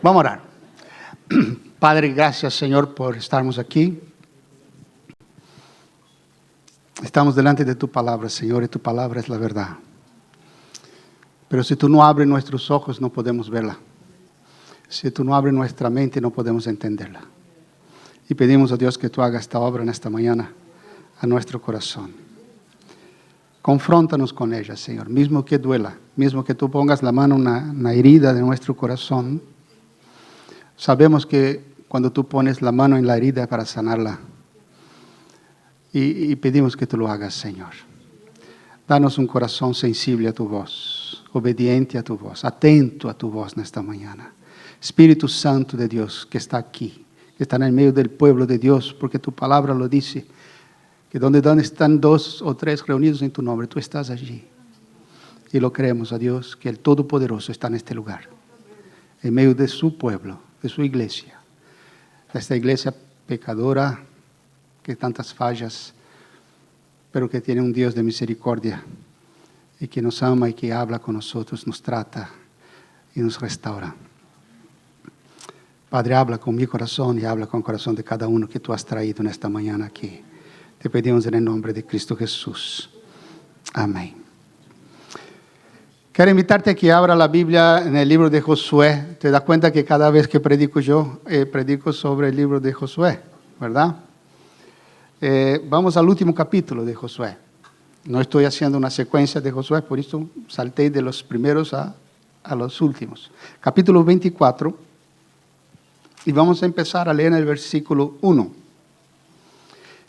Vamos a orar. Padre, gracias, Señor, por estarmos aquí. Estamos delante de tu palabra, Señor, y tu palabra es la verdad. Pero si tú no abres nuestros ojos, no podemos verla. Si tú no abres nuestra mente, no podemos entenderla. Y pedimos a Dios que tú hagas esta obra en esta mañana a nuestro corazón. Confróntanos con ella, Señor, mismo que duela, mismo que tú pongas la mano en una herida de nuestro corazón. Sabemos que cuando tú pones la mano en la herida para sanarla, y pedimos que tú lo hagas, Señor. Danos un corazón sensible a tu voz, obediente a tu voz, atento a tu voz en esta mañana. Espíritu Santo de Dios que está aquí, que está en el medio del pueblo de Dios, porque tu palabra lo dice, que donde están 2 o 3 reunidos en tu nombre, tú estás allí. Y lo creemos a Dios, que el Todopoderoso está en este lugar, en medio de su pueblo, de su iglesia. Esta iglesia pecadora, que tantas fallas, pero que tiene un Dios de misericordia y que nos ama y que habla con nosotros, nos trata y nos restaura. Padre, habla con mi corazón y habla con el corazón de cada uno que tú has traído en esta mañana aquí. Te pedimos en el nombre de Cristo Jesús. Amén. Quiero invitarte a que abra la Biblia en el libro de Josué. Te das cuenta que cada vez que predico yo, predico sobre el libro de Josué, ¿verdad? Vamos al último capítulo de Josué. No estoy haciendo una secuencia de Josué, por eso salté de los primeros a los últimos. Capítulo 24, y vamos a empezar a leer en el versículo 1.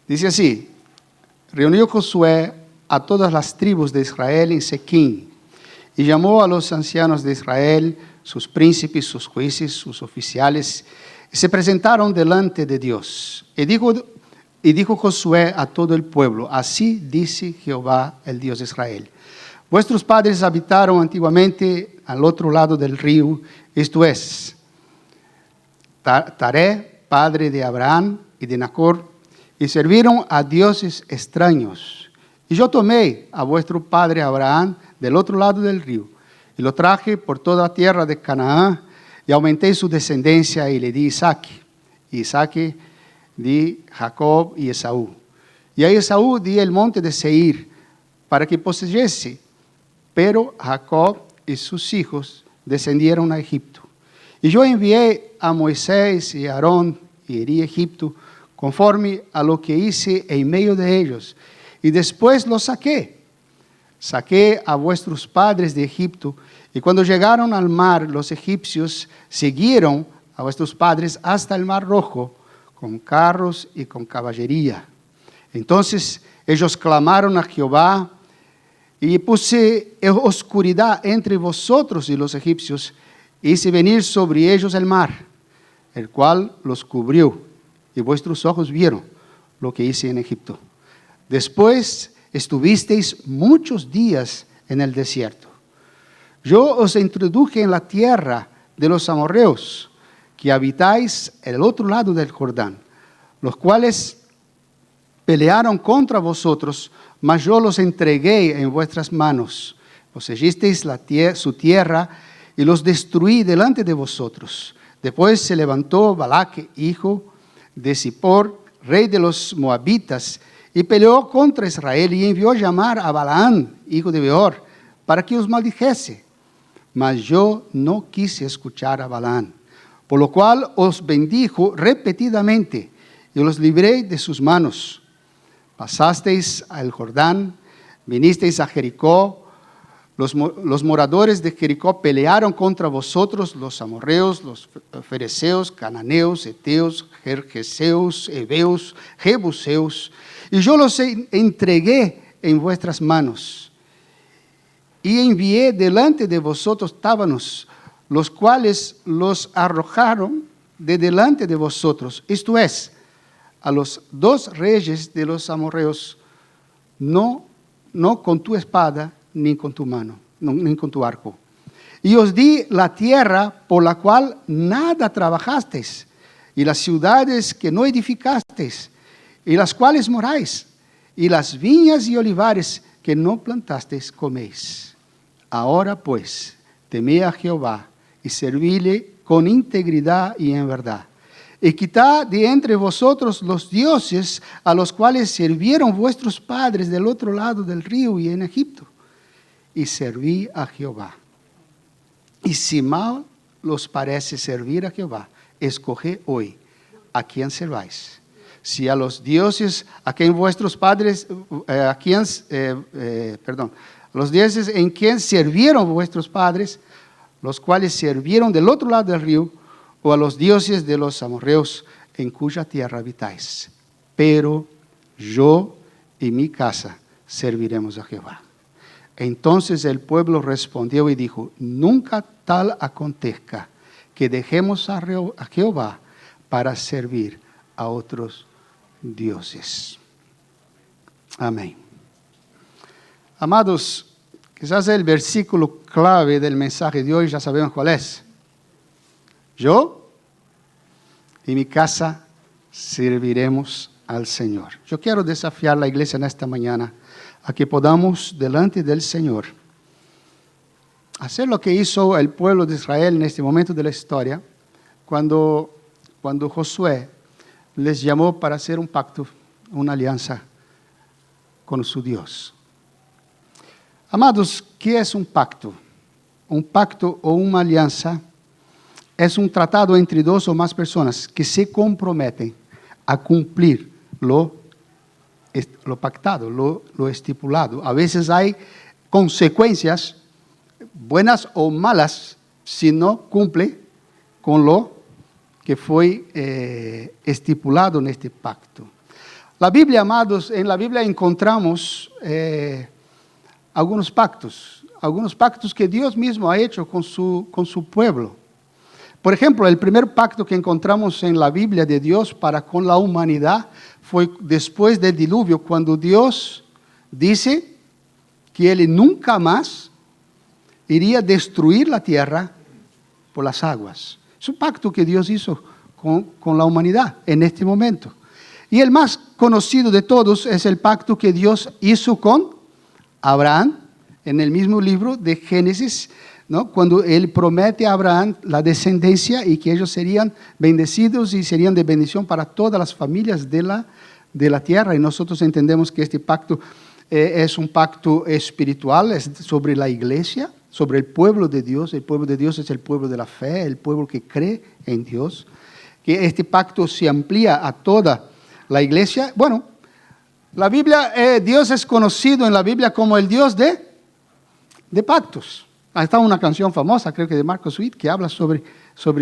Dice así: reunió Josué a todas las tribus de Israel en Sequim, y llamó a los ancianos de Israel, sus príncipes, sus jueces, sus oficiales, y se presentaron delante de Dios. Y dijo Josué a todo el pueblo: así dice Jehová, el Dios de Israel: vuestros padres habitaron antiguamente al otro lado del río, esto es, Taré, padre de Abraham y de Nacor, y sirvieron a dioses extraños. Y yo tomé a vuestro padre Abraham del otro lado del río, y lo traje por toda la tierra de Canaán, y aumenté su descendencia, y le di Isaac. Y Isaac di Jacob y Esaú. Y a Esaú di el monte de Seir, para que poseyese. Pero Jacob y sus hijos descendieron a Egipto. Y yo envié a Moisés y a Aarón, y herí Egipto, conforme a lo que hice en medio de ellos. Y después los saqué. Saqué a vuestros padres de Egipto, y cuando llegaron al mar, los egipcios siguieron a vuestros padres hasta el mar Rojo, con carros y con caballería. Entonces ellos clamaron a Jehová, y puse oscuridad entre vosotros y los egipcios, hice venir sobre ellos el mar, el cual los cubrió, y vuestros ojos vieron lo que hice en Egipto. Después estuvisteis muchos días en el desierto. Yo os introduje en la tierra de los amorreos, que habitáis el otro lado del Jordán, los cuales pelearon contra vosotros, mas yo los entregué en vuestras manos. Poseyisteis su tierra y los destruí delante de vosotros. Después se levantó Balac, hijo de Zippor, rey de los moabitas, y peleó contra Israel, y envió llamar a Balaam, hijo de Beor, para que os maldijese. Mas yo no quise escuchar a Balaam, por lo cual os bendijo repetidamente, y los libré de sus manos. Pasasteis al Jordán, vinisteis a Jericó. Los moradores de Jericó pelearon contra vosotros, los amorreos, los fereceos, cananeos, eteos, gergeseos, heveos, jebuseos, y yo los entregué en vuestras manos. Y envié delante de vosotros tábanos, los cuales los arrojaron de delante de vosotros. Esto es, a los 2 reyes de los amorreos, no con tu espada, ni con tu mano, ni con tu arco. Y os di la tierra por la cual nada trabajasteis, y las ciudades que no edificasteis, y las cuales moráis, y las viñas y olivares que no plantasteis coméis. Ahora pues, temed a Jehová y servíle con integridad y en verdad. Y quitad de entre vosotros los dioses a los cuales sirvieron vuestros padres del otro lado del río y en Egipto, y serví a Jehová. Y si mal los parece servir a Jehová, escoged hoy a quién serváis. Si a los dioses a quien vuestros padres, los dioses en quien sirvieron vuestros padres, los cuales sirvieron del otro lado del río, o a los dioses de los amorreos en cuya tierra habitáis. Pero yo y mi casa serviremos a Jehová. Entonces el pueblo respondió y dijo: nunca tal acontezca que dejemos a Jehová para servir a otros dioses. Amén. Amados, quizás el versículo clave del mensaje de hoy ya sabemos cuál es. Yo y mi casa serviremos al Señor. Yo quiero desafiar a la iglesia en esta mañana a que podamos delante del Señor hacer lo que hizo el pueblo de Israel en este momento de la historia, cuando Josué les llamó para hacer un pacto, una alianza con su Dios. Amados, ¿qué es un pacto? Un pacto o una alianza es un tratado entre dos o más personas que se comprometen a cumplir lo pactado, lo estipulado. A veces hay consecuencias, buenas o malas, si no cumple con lo que fue estipulado en este pacto. La Biblia, amados, en la Biblia encontramos algunos pactos que Dios mismo ha hecho con su pueblo. Por ejemplo, el primer pacto que encontramos en la Biblia de Dios para con la humanidad fue después del diluvio, cuando Dios dice que Él nunca más iría a destruir la tierra por las aguas. Es un pacto que Dios hizo con la humanidad en este momento. Y el más conocido de todos es el pacto que Dios hizo con Abraham en el mismo libro de Génesis, ¿no? Cuando Él promete a Abraham la descendencia y que ellos serían bendecidos y serían de bendición para todas las familias de la tierra. Y nosotros entendemos que este pacto es un pacto espiritual, es sobre la iglesia, sobre el pueblo de Dios. El pueblo de Dios es el pueblo de la fe, el pueblo que cree en Dios. Que este pacto se amplía a toda la iglesia. Bueno, la Biblia, Dios es conocido en la Biblia como el Dios de pactos. Está una canción famosa, creo que de Marcos Witt, que habla sobre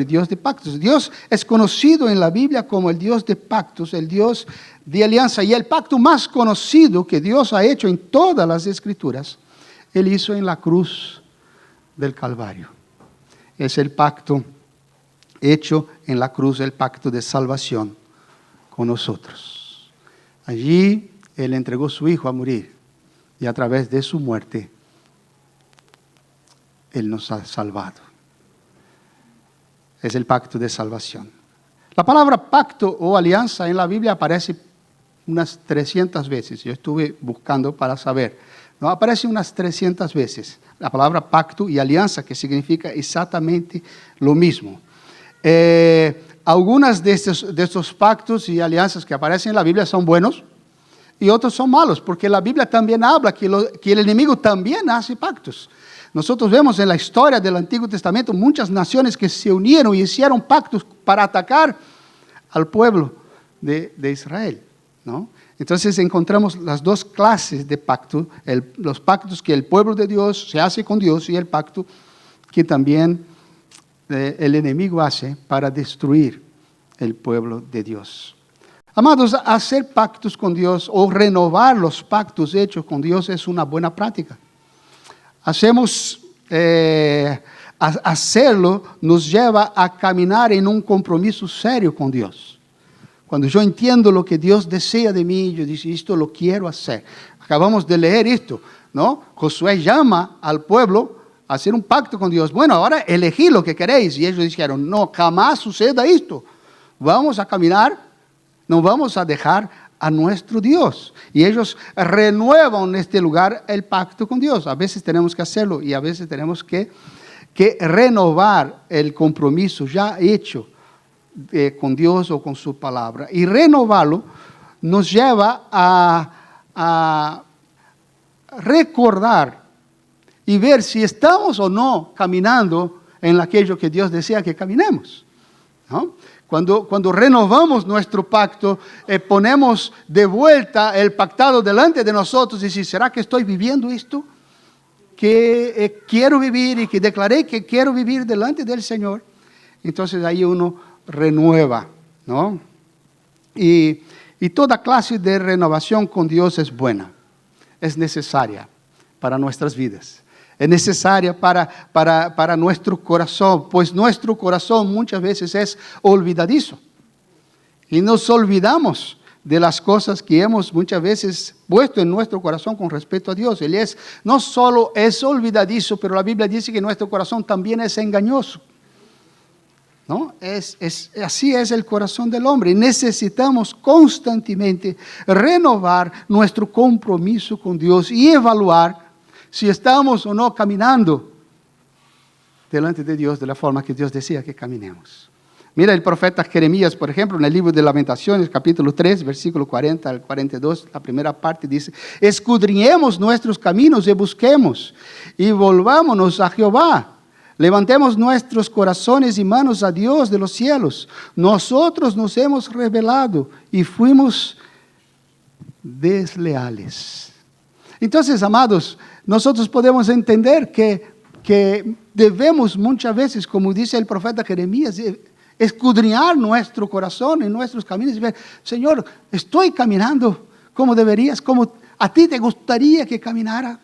Dios de pactos. Dios es conocido en la Biblia como el Dios de pactos, el Dios de alianza. Y el pacto más conocido que Dios ha hecho en todas las Escrituras, Él hizo en la cruz del Calvario. Es el pacto hecho en la cruz, el pacto de salvación con nosotros. Allí Él entregó a su Hijo a morir y a través de su muerte Él nos ha salvado. Es el pacto de salvación. La palabra pacto o alianza en la Biblia aparece unas 300 veces. Yo estuve buscando para saber. No, aparece unas 300 veces. La palabra pacto y alianza, que significa exactamente lo mismo. Algunas de estos pactos y alianzas que aparecen en la Biblia son buenos y otros son malos, porque la Biblia también habla que el enemigo también hace pactos. Nosotros vemos en la historia del Antiguo Testamento muchas naciones que se unieron y hicieron pactos para atacar al pueblo de Israel, ¿no? Entonces encontramos las dos clases de pacto, los pactos que el pueblo de Dios se hace con Dios y el pacto que también el enemigo hace para destruir el pueblo de Dios. Amados, hacer pactos con Dios o renovar los pactos hechos con Dios es una buena práctica. Hacerlo nos lleva a caminar en un compromiso serio con Dios. Cuando yo entiendo lo que Dios desea de mí, yo digo, esto lo quiero hacer. Acabamos de leer esto, ¿no? Josué llama al pueblo a hacer un pacto con Dios. Bueno, ahora elegí lo que queréis. Y ellos dijeron, no, jamás suceda esto. Vamos a caminar, no vamos a dejar a nuestro Dios. Y ellos renuevan en este lugar el pacto con Dios. A veces tenemos que hacerlo y a veces tenemos que que renovar el compromiso ya hecho con Dios o con su palabra. Y renovarlo nos lleva a recordar y ver si estamos o no caminando en aquello que Dios desea que caminemos, ¿no? Cuando renovamos nuestro pacto, ponemos de vuelta el pactado delante de nosotros y decimos, ¿será que estoy viviendo esto que quiero vivir y que declaré que quiero vivir delante del Señor? Entonces ahí uno renueva, ¿no? Y toda clase de renovación con Dios es buena, es necesaria para nuestras vidas. Es necesaria para nuestro corazón, pues nuestro corazón muchas veces es olvidadizo. Y nos olvidamos de las cosas que hemos muchas veces puesto en nuestro corazón con respecto a Dios. Él no solo es olvidadizo, pero la Biblia dice que nuestro corazón también es engañoso, ¿no? Así es el corazón del hombre. Y necesitamos constantemente renovar nuestro compromiso con Dios y evaluar si estamos o no caminando delante de Dios de la forma que Dios decía que caminemos. Mira el profeta Jeremías, por ejemplo, en el libro de Lamentaciones, capítulo 3, versículo 40 al 42, la primera parte dice, escudriñemos nuestros caminos y busquemos, y volvámonos a Jehová. Levantemos nuestros corazones y manos a Dios de los cielos. Nosotros nos hemos rebelado y fuimos desleales. Entonces, amados, nosotros podemos entender que debemos muchas veces, como dice el profeta Jeremías, escudriñar nuestro corazón y nuestros caminos y ver, Señor, estoy caminando como deberías, como a ti te gustaría que caminara.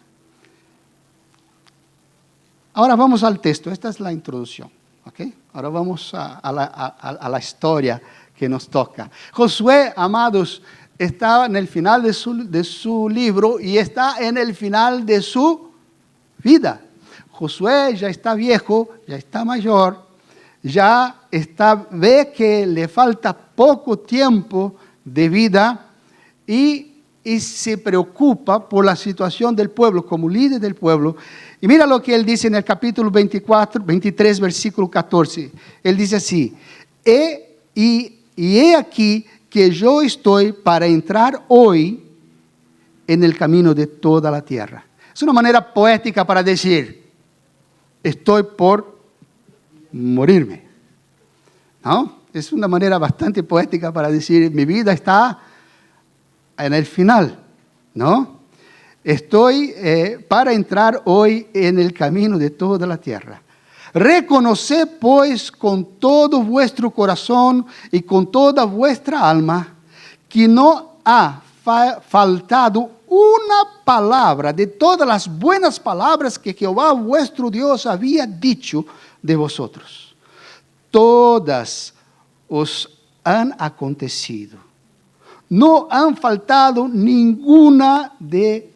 Ahora vamos al texto, esta es la introducción, ¿ok? Ahora vamos a la historia que nos toca. Josué, amados, está en el final de su libro y está en el final de su vida. Josué ya está viejo, ya está mayor, ve que le falta poco tiempo de vida y se preocupa por la situación del pueblo, como líder del pueblo. Y mira lo que él dice en el capítulo 23, versículo 14. Él dice así, he aquí que yo estoy para entrar hoy en el camino de toda la tierra. Es una manera poética para decir, estoy por morirme, ¿no? Es una manera bastante poética para decir, mi vida está en el final, ¿no? Estoy para entrar hoy en el camino de toda la tierra. Reconoced pues con todo vuestro corazón y con toda vuestra alma que no ha faltado una palabra de todas las buenas palabras que Jehová vuestro Dios había dicho de vosotros. Todas os han acontecido. No han faltado ninguna de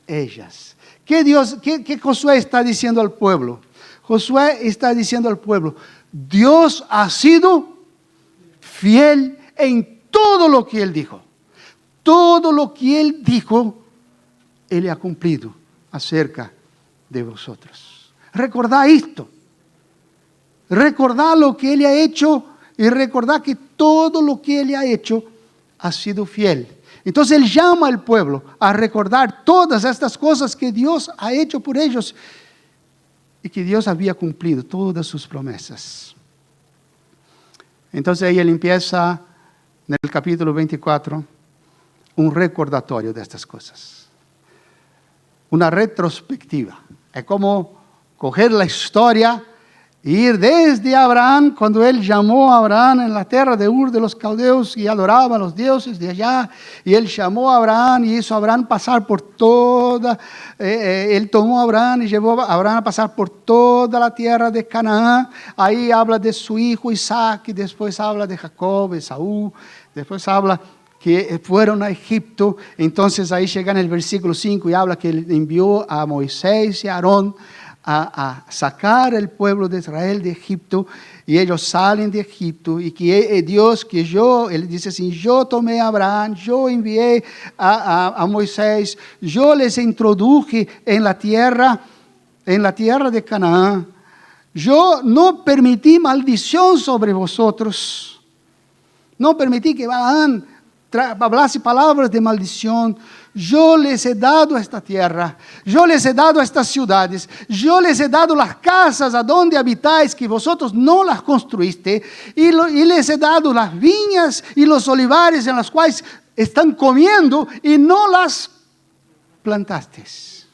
ellas. ¿Qué Josué está diciendo al pueblo? Josué está diciendo al pueblo, Dios ha sido fiel en todo lo que Él dijo. Todo lo que Él dijo, Él ha cumplido acerca de vosotros. Recordad esto. Recordad lo que Él ha hecho y recordad que todo lo que Él ha hecho ha sido fiel. Entonces Él llama al pueblo a recordar todas estas cosas que Dios ha hecho por ellos y que Dios había cumplido todas sus promesas. Entonces ahí Él empieza en el capítulo 24 un recordatorio de estas cosas. Una retrospectiva. Es como coger la historia e ir desde Abraham, cuando él llamó a Abraham en la tierra de Ur de los Caldeos y adoraba a los dioses de allá, y él llamó a Abraham y hizo a Abraham pasar por toda, él tomó a Abraham y llevó a Abraham a pasar por toda la tierra de Canaán. Ahí habla de su hijo Isaac, y después habla de Jacob, Esaú, después habla que fueron a Egipto. Entonces ahí llega en el versículo 5 y habla que él envió a Moisés y a Aarón a sacar el pueblo de Israel de Egipto, y ellos salen de Egipto, y que Dios, él dice así, yo tomé a Abraham, yo envié a Moisés, yo les introduje en la tierra de Canaán, Yo no permití maldición sobre vosotros. No permití que Balaam hablase palabras de maldición. Yo les he dado esta tierra, yo les he dado estas ciudades, yo les he dado las casas a donde habitáis, que vosotros no las construiste, y les he dado las viñas y los olivares en las cuales están comiendo y no las plantasteis.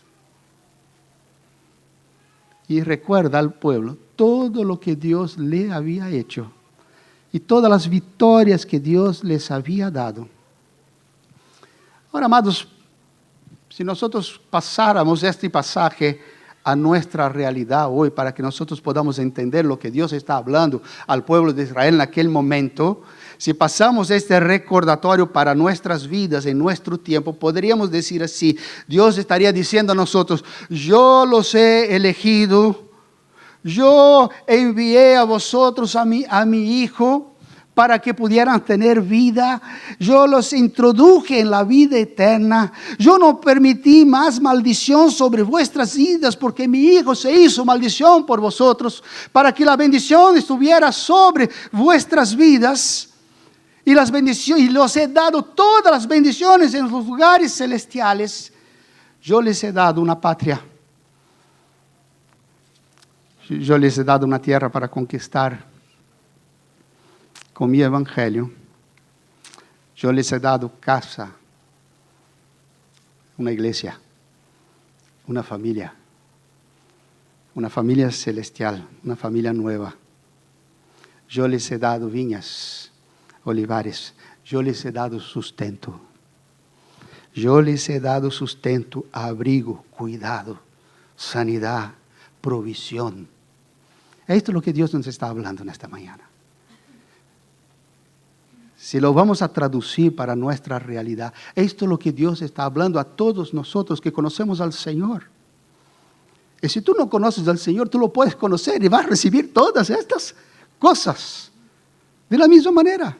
Y recuerda al pueblo todo lo que Dios le había hecho y todas las victorias que Dios les había dado. Ahora, amados, si nosotros pasáramos este pasaje a nuestra realidad hoy, para que nosotros podamos entender lo que Dios está hablando al pueblo de Israel en aquel momento, si pasamos este recordatorio para nuestras vidas en nuestro tiempo, podríamos decir así: Dios estaría diciendo a nosotros: yo los he elegido, yo envié a vosotros a mi Hijo para que pudieran tener vida. Yo los introduje en la vida eterna. Yo no permití más maldición sobre vuestras vidas, porque mi Hijo se hizo maldición por vosotros, para que la bendición estuviera sobre vuestras vidas. Y las bendiciones, y los he dado todas las bendiciones en los lugares celestiales. Yo les he dado una patria. Yo les he dado una tierra para conquistar con mi evangelio. Yo les he dado casa, una iglesia, una familia celestial, una familia nueva. Yo les he dado viñas, olivares. Yo les he dado sustento. Yo les he dado sustento, abrigo, cuidado, sanidad, provisión. Esto es lo que Dios nos está hablando en esta mañana. Si lo vamos a traducir para nuestra realidad, esto es lo que Dios está hablando a todos nosotros que conocemos al Señor. Y si tú no conoces al Señor, tú lo puedes conocer y vas a recibir todas estas cosas de la misma manera.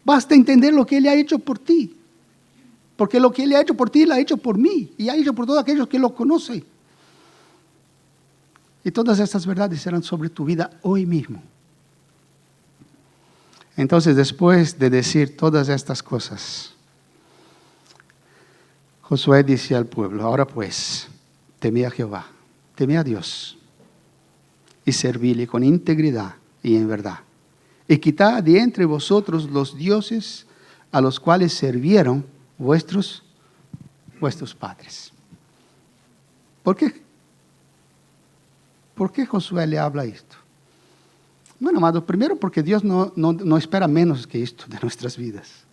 Basta entender lo que Él ha hecho por ti. Porque lo que Él ha hecho por ti, lo ha hecho por mí. Y ha hecho por todos aquellos que lo conocen. Y todas estas verdades serán sobre tu vida hoy mismo. Entonces, después de decir todas estas cosas, Josué dice al pueblo: ahora pues, temid a Jehová, temid a Dios, y servidle con integridad y en verdad. Y quitad de entre vosotros los dioses a los cuales sirvieron vuestros padres. ¿Por qué? ¿Por qué Josué le habla esto? Bueno, amados, primero porque Dios no espera menos que esto de nuestras vidas.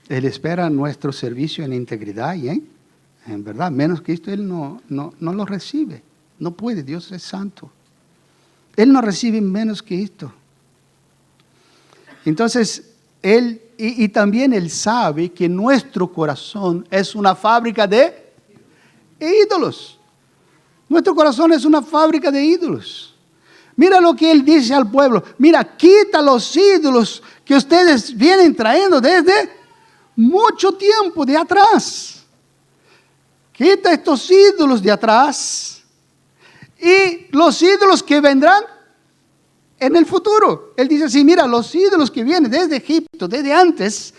Él espera nuestro servicio en integridad y en verdad. Menos que esto Él no lo recibe. No puede, Dios es santo. Él no recibe menos que esto. Entonces, Él, y también Él sabe que nuestro corazón es una fábrica de ídolos. Nuestro corazón es una fábrica de ídolos. Mira lo que Él dice al pueblo. Mira, quita los ídolos que ustedes vienen trayendo desde mucho tiempo de atrás. Quita estos ídolos de atrás y los ídolos que vendrán en el futuro. Él dice así: mira, los ídolos que vienen desde Egipto, desde antes,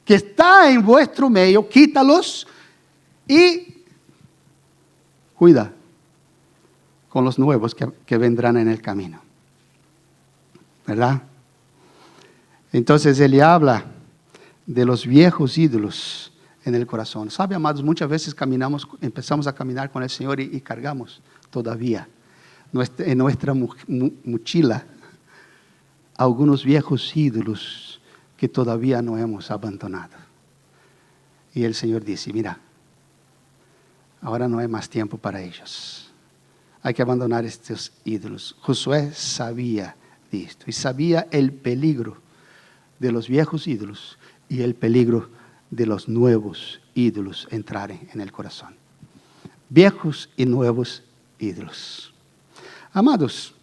que está en vuestro medio, quítalos y cuida con los nuevos que vendrán en el camino. ¿Verdad? Entonces Él habla de los viejos ídolos en el corazón. ¿Sabe, amados? Muchas veces empezamos a caminar con el Señor y cargamos todavía en nuestra mochila algunos viejos ídolos que todavía no hemos abandonado. Y el Señor dice: mira, ahora no hay más tiempo para ellos. Hay que abandonar estos ídolos. Josué sabía de esto y sabía el peligro de los viejos ídolos y el peligro de los nuevos ídolos entrar en el corazón. Viejos y nuevos ídolos. Amados,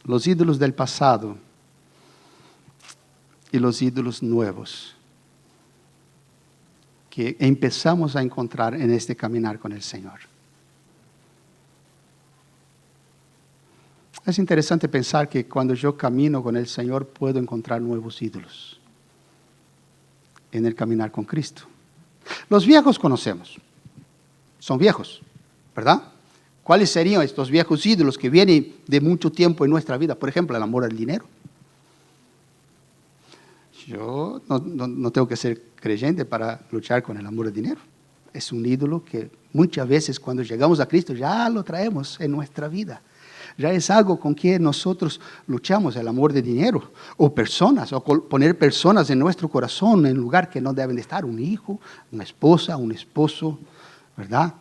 los ídolos del pasado y los ídolos nuevos que empezamos a encontrar en este caminar con el Señor. Es interesante pensar que cuando yo camino con el Señor puedo encontrar nuevos ídolos en el caminar con Cristo. Los viejos conocemos, son viejos, ¿verdad? ¿Cuáles serían estos viejos ídolos que vienen de mucho tiempo en nuestra vida? Por ejemplo, el amor al dinero. Yo no tengo que ser creyente para luchar con el amor al dinero. Es un ídolo que muchas veces cuando llegamos a Cristo ya lo traemos en nuestra vida. Ya es algo con que nosotros luchamos, el amor de dinero, o personas, o poner personas en nuestro corazón en lugar que no deben de estar, un hijo, una esposa, un esposo, ¿verdad?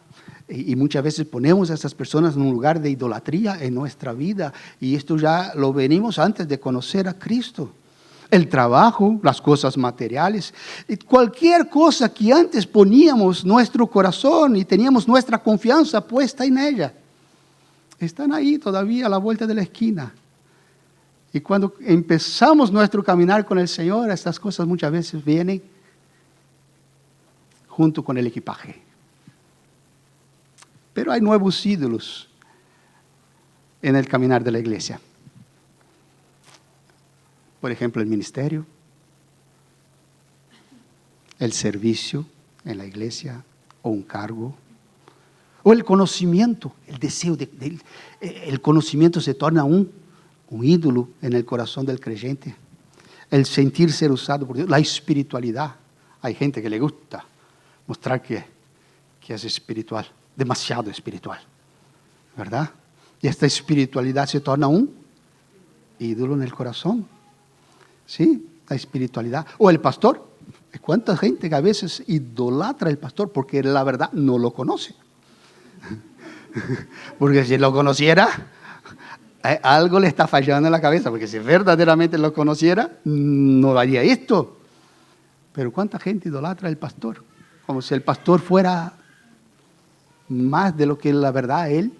Y muchas veces ponemos a estas personas en un lugar de idolatría en nuestra vida, y esto ya lo venimos antes de conocer a Cristo. El trabajo, las cosas materiales, y cualquier cosa que antes poníamos nuestro corazón y teníamos nuestra confianza puesta en ella, están ahí todavía a la vuelta de la esquina. Y cuando empezamos nuestro caminar con el Señor, estas cosas muchas veces vienen junto con el equipaje. Pero hay nuevos ídolos en el caminar de la iglesia. Por ejemplo, el ministerio, el servicio en la iglesia o un cargo. O el conocimiento, el deseo el conocimiento se torna un ídolo en el corazón del creyente. El sentir ser usado por Dios, la espiritualidad. Hay gente que le gusta mostrar que es espiritual, demasiado espiritual, ¿verdad? Y esta espiritualidad se torna un ídolo en el corazón. Sí, la espiritualidad. O el pastor. ¿Cuánta gente que a veces idolatra al pastor porque la verdad no lo conoce? Porque si lo conociera, algo le está fallando en la cabeza, porque si verdaderamente lo conociera, no haría esto. Pero ¿cuánta gente idolatra al pastor? Como si el pastor fuera más de lo que la verdad él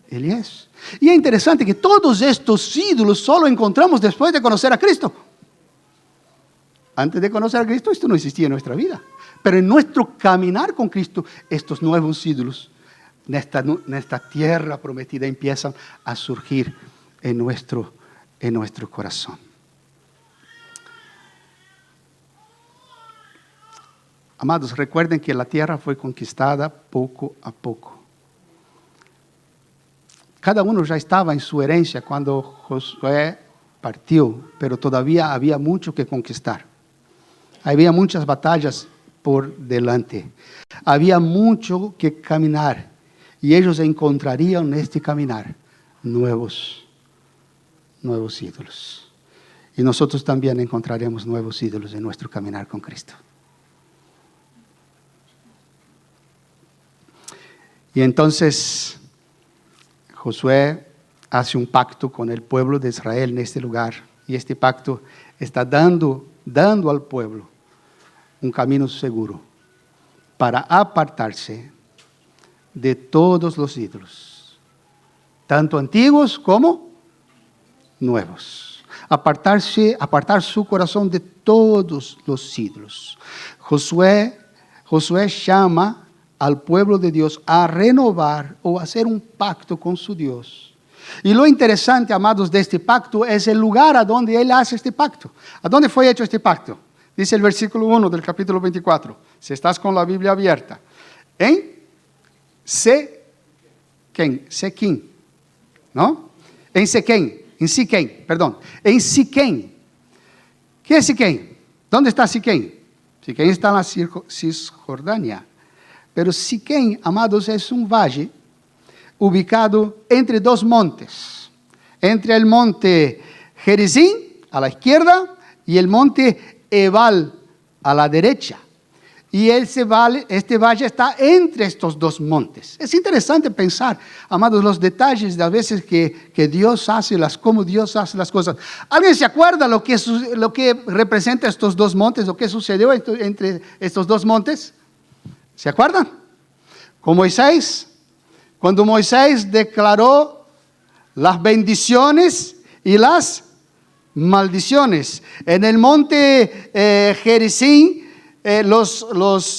es. Y es interesante que todos estos ídolos solo encontramos después de conocer a Cristo. Antes de conocer a Cristo, esto no existía en nuestra vida. Pero en nuestro caminar con Cristo, estos nuevos ídolos en esta tierra prometida empiezan a surgir en nuestro corazón. Amados, recuerden que la tierra fue conquistada poco a poco. Cada uno ya estaba en su herencia cuando Josué partió, pero todavía había mucho que conquistar. Había muchas batallas por delante. Había mucho que caminar. Y ellos encontrarían en este caminar nuevos ídolos. Y nosotros también encontraremos nuevos ídolos en nuestro caminar con Cristo. Y entonces Josué hace un pacto con el pueblo de Israel en este lugar. Y este pacto está dando al pueblo un camino seguro para apartarse de todos los ídolos, tanto antiguos como nuevos. Apartar su corazón de todos los ídolos. Josué llama al pueblo de Dios a renovar o hacer un pacto con su Dios. Y lo interesante, amados, de este pacto es el lugar a donde él hace este pacto. ¿A dónde fue hecho este pacto? Dice el versículo 1 del capítulo 24. Si estás con la Biblia abierta. En Siquem, ¿no? En Siquem. ¿Qué es Siquem? ¿Dónde está Siquem? Siquem está en la Cisjordania. Pero Siquem, amados, es un valle ubicado entre dos montes. Entre el monte Gerizim a la izquierda y el monte Ebal a la derecha. Y este valle está entre estos dos montes. Es interesante pensar, amados, los detalles de a veces que Dios hace, cómo Dios hace las cosas. ¿Alguien se acuerda lo que representa estos dos montes? ¿Lo que sucedió entre estos dos montes? ¿Se acuerdan? Con Moisés. Cuando Moisés declaró las bendiciones y las maldiciones. En el monte Gerizim, los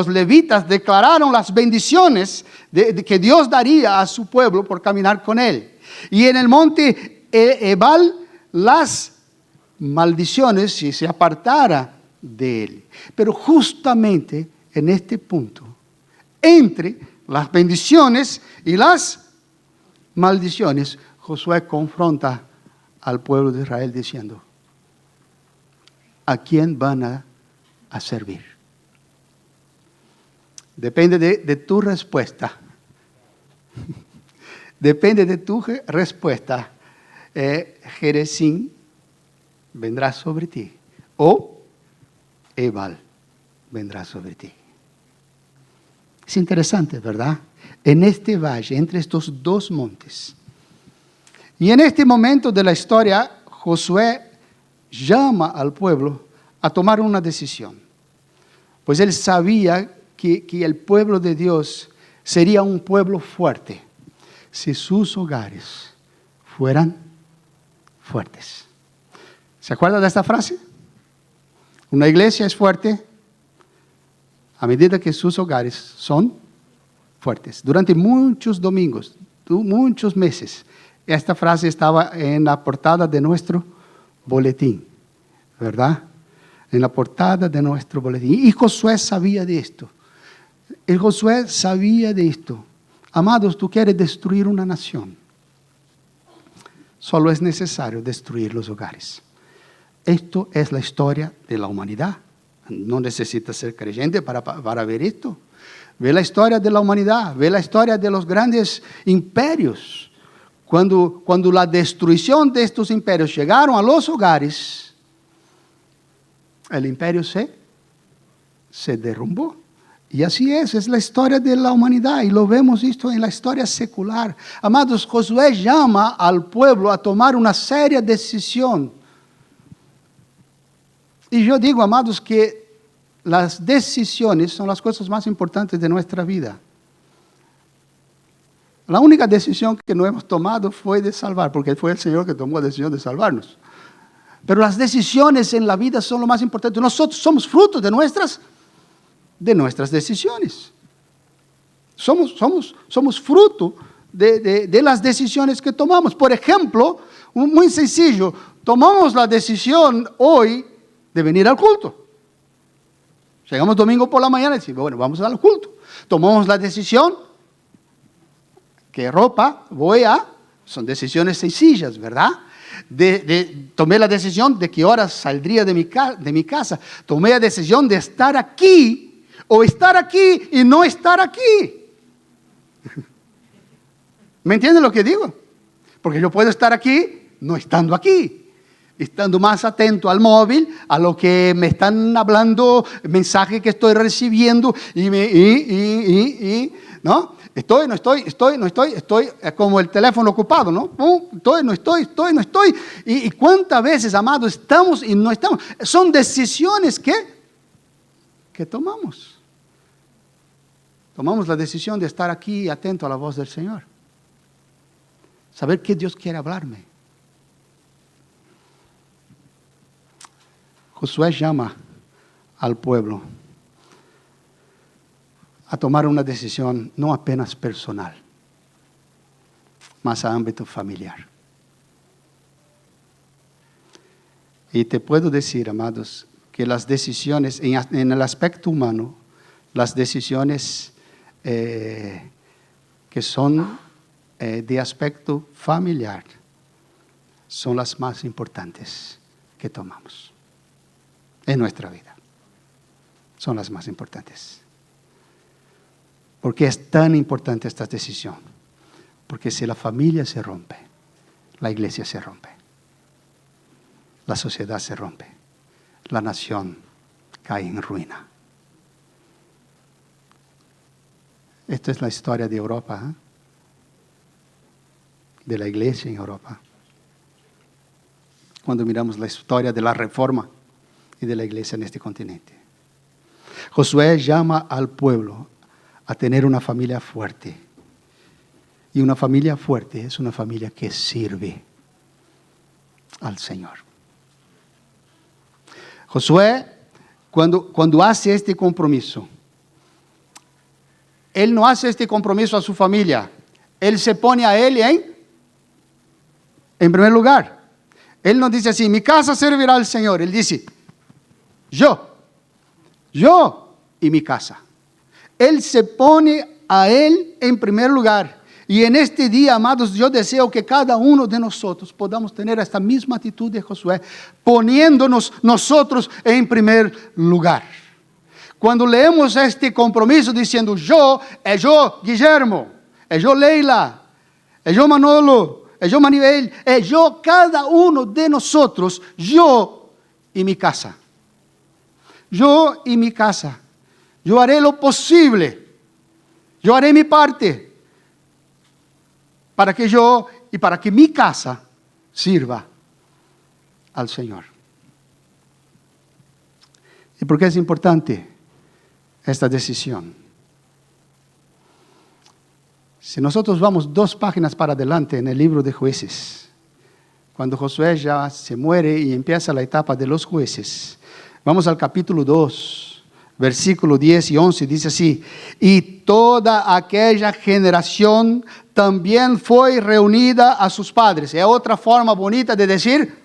levitas declararon las bendiciones que Dios daría a su pueblo por caminar con él. Y en el monte Ebal las maldiciones si se apartara de él. Pero justamente en este punto, entre las bendiciones y las maldiciones, Josué confronta al pueblo de Israel diciendo: ¿a quién van a servir? Depende de tu respuesta. Depende de tu respuesta. Jerezín vendrá sobre ti, o Ebal vendrá sobre ti. Es interesante, ¿verdad? En este valle, entre estos dos montes. Y en este momento de la historia, Josué llama al pueblo a tomar una decisión. Pues él sabía que el pueblo de Dios sería un pueblo fuerte si sus hogares fueran fuertes. ¿Se acuerda de esta frase? Una iglesia es fuerte a medida que sus hogares son fuertes. Durante muchos domingos, muchos meses, esta frase estaba en la portada de nuestro boletín, ¿verdad? En la portada de nuestro boletín. Y Josué sabía de esto. Josué sabía de esto. Amados, tú quieres destruir una nación. Solo es necesario destruir los hogares. Esto es la historia de la humanidad. No necesitas ser creyente para ver esto. Ve la historia de la humanidad, ve la historia de los grandes imperios. Cuando la destrucción de estos imperios llegaron a los hogares, el imperio se derrumbó. Y así es la historia de la humanidad, y lo vemos esto en la historia secular. Amados, Josué llama al pueblo a tomar una seria decisión. Y yo digo, amados, que las decisiones son las cosas más importantes de nuestra vida. La única decisión que no hemos tomado fue de salvar, porque fue el Señor que tomó la decisión de salvarnos. Pero las decisiones en la vida son lo más importante. Nosotros somos fruto de nuestras decisiones. Somos fruto de las decisiones que tomamos. Por ejemplo, muy sencillo, tomamos la decisión hoy de venir al culto. Llegamos domingo por la mañana y decimos, bueno, vamos al culto. Tomamos la decisión, qué ropa voy a, son decisiones sencillas, ¿verdad? Tomé la decisión de qué horas saldría de mi casa. Tomé la decisión de estar aquí o estar aquí y no estar aquí. ¿Me entienden lo que digo? Porque yo puedo estar aquí no estando aquí. Estando más atento al móvil, a lo que me están hablando, mensaje que estoy recibiendo, ¿no? Estoy como el teléfono ocupado, ¿no? No estoy. Y cuántas veces, amados, estamos y no estamos. Son decisiones que tomamos. Tomamos la decisión de estar aquí atento a la voz del Señor. Saber que Dios quiere hablarme. Josué llama al pueblo a tomar una decisión no apenas personal, mas a ámbito familiar. Y te puedo decir, amados, que las decisiones, en el aspecto humano, las decisiones que son de aspecto familiar son las más importantes que tomamos en nuestra vida. Son las más importantes. ¿Por qué es tan importante esta decisión? Porque si la familia se rompe, la iglesia se rompe, la sociedad se rompe, la nación cae en ruina. Esta es la historia de Europa, ¿eh? De la iglesia en Europa. Cuando miramos la historia de la Reforma y de la iglesia en este continente. Josué llama al pueblo a tener una familia fuerte. Y una familia fuerte es una familia que sirve al Señor. Josué, cuando hace este compromiso, él no hace este compromiso a su familia. Él se pone a él en primer lugar. Él no dice así, mi casa servirá al Señor. Él dice, yo y mi casa. Él se pone a Él en primer lugar. Y en este día, amados, yo deseo que cada uno de nosotros podamos tener esta misma actitud de Josué, poniéndonos nosotros en primer lugar. Cuando leemos este compromiso diciendo yo, Guillermo, yo Leila, yo Manolo, yo Manivel, yo cada uno de nosotros, yo y mi casa. Yo y mi casa. Yo haré lo posible. Yo haré mi parte para que yo y para que mi casa sirva al Señor. ¿Y por qué es importante esta decisión? Si nosotros vamos 2 páginas para adelante en el libro de Jueces, cuando Josué ya se muere y empieza la etapa de los jueces, vamos al capítulo 2, versículo 10 y 11, dice así, y toda aquella generación también fue reunida a sus padres. Es otra forma bonita de decir,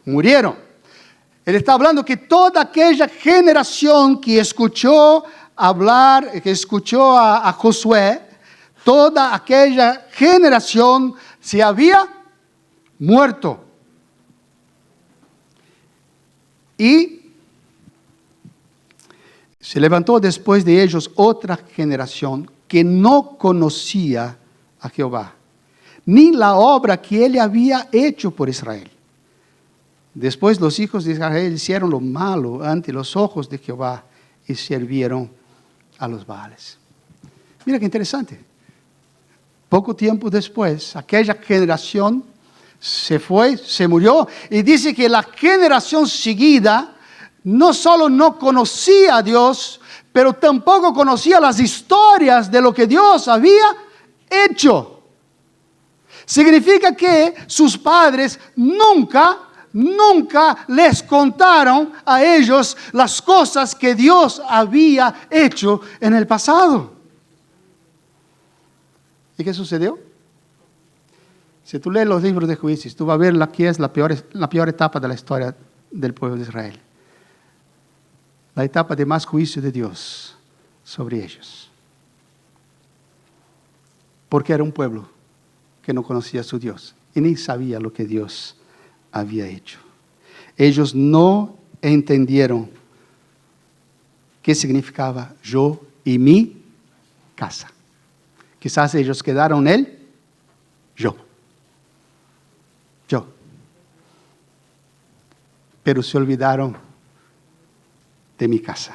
murieron. Él está hablando que toda aquella generación que escuchó hablar, que escuchó a Josué, toda aquella generación se había muerto. Y se levantó después de ellos otra generación que no conocía a Jehová, ni la obra que él había hecho por Israel. Después los hijos de Israel hicieron lo malo ante los ojos de Jehová y sirvieron a los Baales. Mira qué interesante. Poco tiempo después, aquella generación se fue, se murió, y dice que la generación seguida no solo no conocía a Dios, pero tampoco conocía las historias de lo que Dios había hecho. Significa que sus padres nunca les contaron a ellos las cosas que Dios había hecho en el pasado. ¿Y qué sucedió? Si tú lees los libros de Jueces, tú vas a ver la que es la peor etapa de la historia del pueblo de Israel. La etapa de más juicio de Dios sobre ellos. Porque era un pueblo que no conocía a su Dios y ni sabía lo que Dios había hecho. Ellos no entendieron qué significaba yo y mi casa. Quizás ellos quedaron él, yo. Pero se olvidaron de mi casa.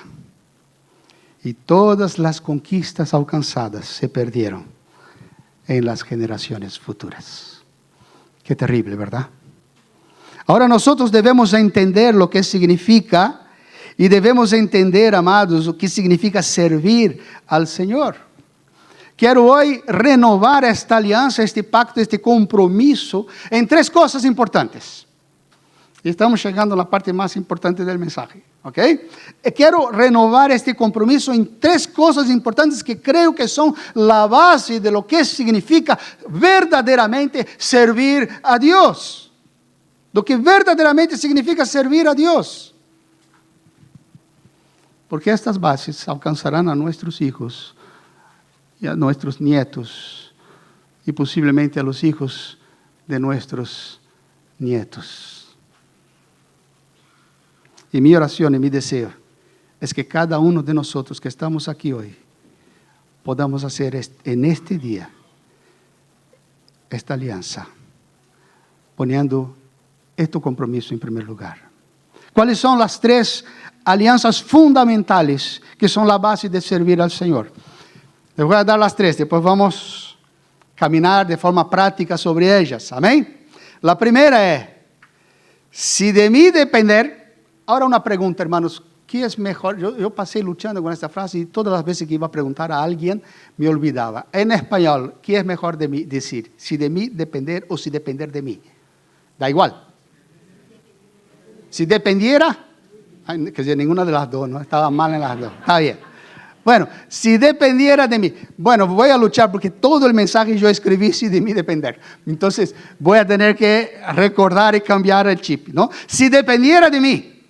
Y todas las conquistas alcanzadas se perdieron en las generaciones futuras. Qué terrible, ¿verdad? Ahora nosotros debemos entender lo que significa y debemos entender, amados, lo que significa servir al Señor. Quiero hoy renovar esta alianza, este pacto, este compromiso en 3 cosas importantes. Y estamos llegando a la parte más importante del mensaje, ¿ok? Quiero renovar este compromiso en 3 cosas importantes que creo que son la base de lo que significa verdaderamente servir a Dios. Lo que verdaderamente significa servir a Dios. Porque estas bases alcanzarán a nuestros hijos y a nuestros nietos y posiblemente a los hijos de nuestros nietos. Y mi oración y mi deseo es que cada uno de nosotros que estamos aquí hoy podamos hacer en este día esta alianza, poniendo este compromiso en primer lugar. ¿Cuáles son las 3 alianzas fundamentales que son la base de servir al Señor? Les voy a dar las 3, después vamos a caminar de forma práctica sobre ellas. Amén. La primera es, si de mí depender. Ahora una pregunta, hermanos, ¿qué es mejor? Yo pasé luchando con esta frase y todas las veces que iba a preguntar a alguien me olvidaba. En español, ¿qué es mejor de mí decir? Si de mí depender o si depender de mí. Da igual. Si dependiera, que ninguna de las dos, ¿no? Estaba mal en las dos. Está bien. Bueno, si dependiera de mí. Bueno, voy a luchar porque todo el mensaje yo escribí si de mí depender. Entonces, voy a tener que recordar y cambiar el chip, ¿no? Si dependiera de mí,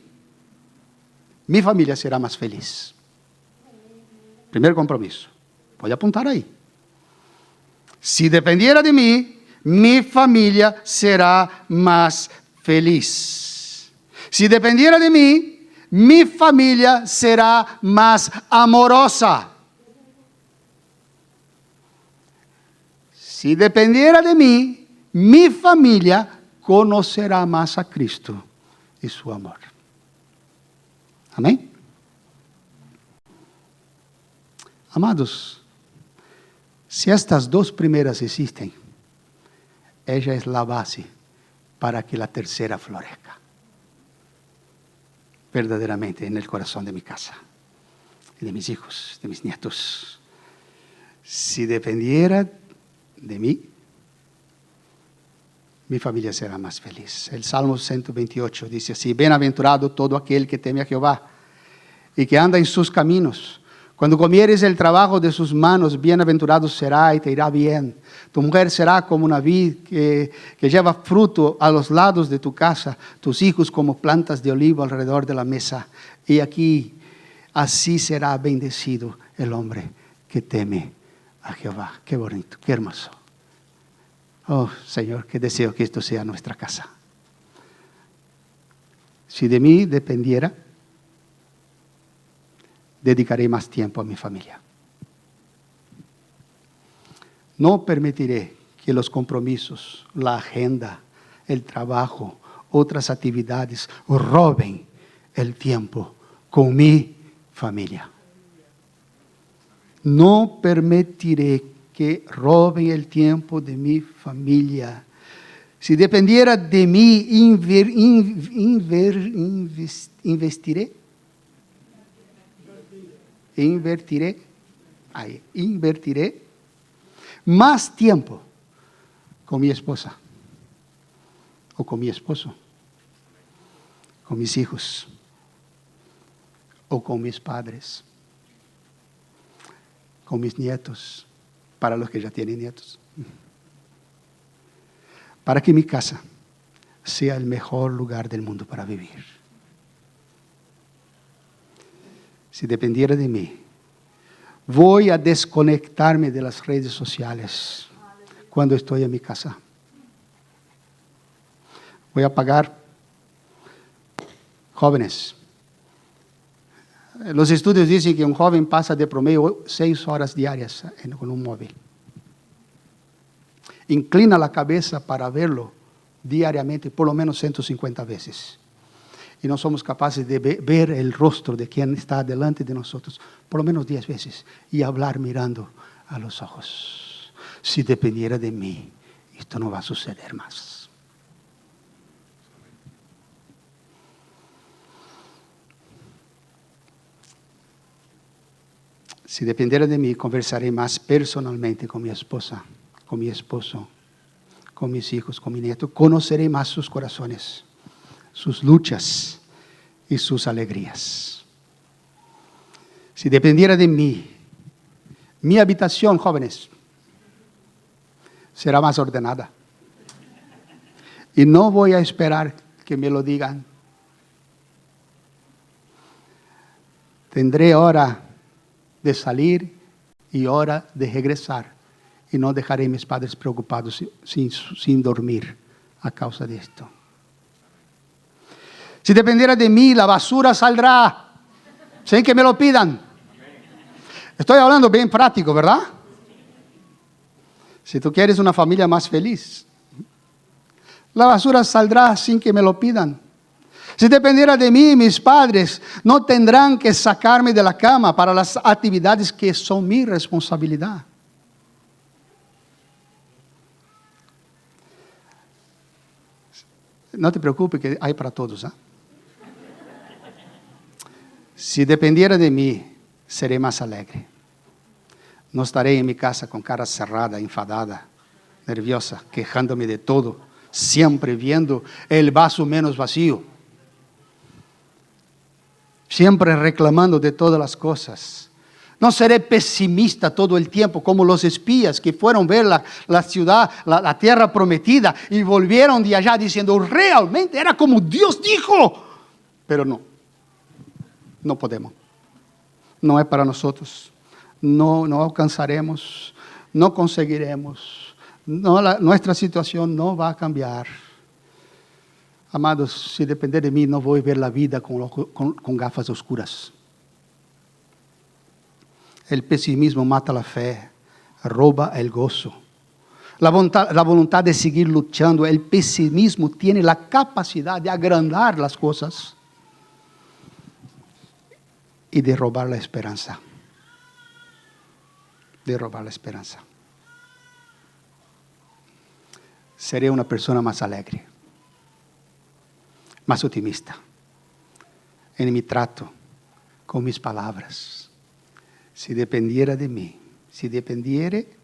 mi familia será más feliz. Primer compromiso. Voy a apuntar ahí. Si dependiera de mí, mi familia será más feliz. Si dependiera de mí, mi familia será más amorosa. Si dependiera de mí, mi familia conocerá más a Cristo y su amor. Amén. Amados, si estas dos primeras existen, ella es la base para que la tercera florezca verdaderamente en el corazón de mi casa, de mis hijos, de mis nietos. Si dependiera de mí, mi familia será más feliz. El Salmo 128 dice así: bienaventurado todo aquel que teme a Jehová y que anda en sus caminos. Cuando comieres el trabajo de sus manos, bienaventurado será y te irá bien. Tu mujer será como una vid que lleva fruto a los lados de tu casa, tus hijos como plantas de olivo alrededor de la mesa. Y aquí, así será bendecido el hombre que teme a Jehová. Qué bonito, qué hermoso. Oh, Señor, que deseo que esto sea nuestra casa. Si de mí dependiera, dedicaré más tiempo a mi familia. No permitiré que los compromisos, la agenda, el trabajo, otras actividades roben el tiempo con mi familia. No permitiré que roben el tiempo de mi familia. Si dependiera de mí, invertiré más tiempo con mi esposa o con mi esposo, con mis hijos o con mis padres, con mis nietos, para los que ya tienen nietos, para que mi casa sea el mejor lugar del mundo para vivir. Si dependiera de mí, voy a desconectarme de las redes sociales cuando estoy en mi casa. Voy a pagar, jóvenes. Los estudios dicen que un joven pasa de promedio 6 horas diarias con un móvil. Inclina la cabeza para verlo diariamente por lo menos 150 veces. Y no somos capaces de ver el rostro de quien está delante de nosotros por lo menos 10 veces y hablar mirando a los ojos. Si dependiera de mí, esto no va a suceder más. Si dependiera de mí, conversaré más personalmente con mi esposa, con mi esposo, con mis hijos, con mi nieto. Conoceré más sus corazones, sus luchas y sus alegrías. Si dependiera de mí, mi habitación, jóvenes, será más ordenada. Y no voy a esperar que me lo digan. Tendré hora de salir y hora de regresar. Y no dejaré a mis padres preocupados sin dormir a causa de esto. Si dependiera de mí, la basura saldrá sin que me lo pidan. Estoy hablando bien práctico, ¿verdad? Si tú quieres una familia más feliz, la basura saldrá sin que me lo pidan. Si dependiera de mí, mis padres no tendrán que sacarme de la cama para las actividades que son mi responsabilidad. No te preocupes que hay para todos, ¿eh? Si dependiera de mí, seré más alegre. No estaré en mi casa con cara cerrada, enfadada, nerviosa, quejándome de todo, siempre viendo el vaso menos vacío. Siempre reclamando de todas las cosas. No seré pesimista todo el tiempo como los espías que fueron a ver la ciudad, la tierra prometida y volvieron de allá diciendo, realmente era como Dios dijo. Pero no podemos. No es para nosotros. No alcanzaremos, no conseguiremos. Nuestra situación no va a cambiar. Amados, si depender de mí, no voy a ver la vida con gafas oscuras. El pesimismo mata la fe, roba el gozo. La voluntad de seguir luchando. El pesimismo tiene la capacidad de agrandar las cosas y de robar la esperanza. Seré una persona más alegre, más optimista en mi trato, con mis palabras. Si dependiera de mí, sí, entiende,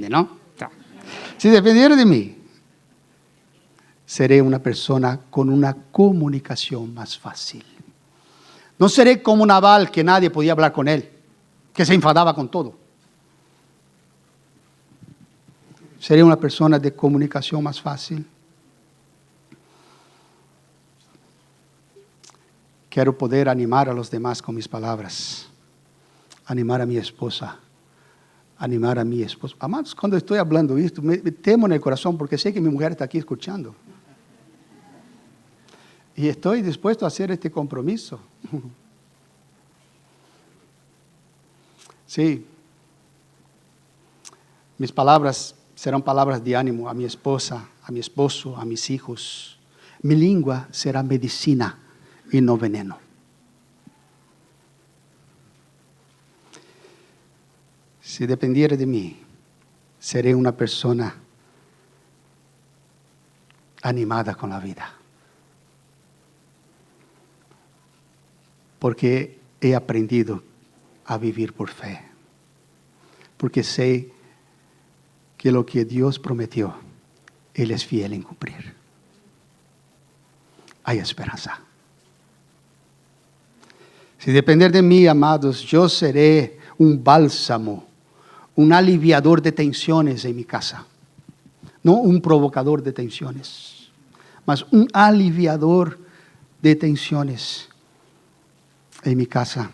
¿no? Si dependiera de mí, seré una persona con una comunicación más fácil. No seré como Nabal, que nadie podía hablar con él, que se enfadaba con todo. Seré una persona de comunicación más fácil. Quiero poder animar a los demás con mis palabras. Animar a mi esposa. Animar a mi esposo. Amados, cuando estoy hablando esto, me temo en el corazón porque sé que mi mujer está aquí escuchando. Y estoy dispuesto a hacer este compromiso. Sí. Mis palabras serán palabras de ánimo a mi esposa, a mi esposo, a mis hijos. Mi lengua será medicina y no veneno. Si dependiera de mí, seré una persona animada con la vida. Porque he aprendido a vivir por fe. Porque sé que lo que Dios prometió, Él es fiel en cumplir. Hay esperanza. Si depender de mí, amados, yo seré un bálsamo, un aliviador de tensiones en mi casa. No un provocador de tensiones, mas un aliviador de tensiones en mi casa.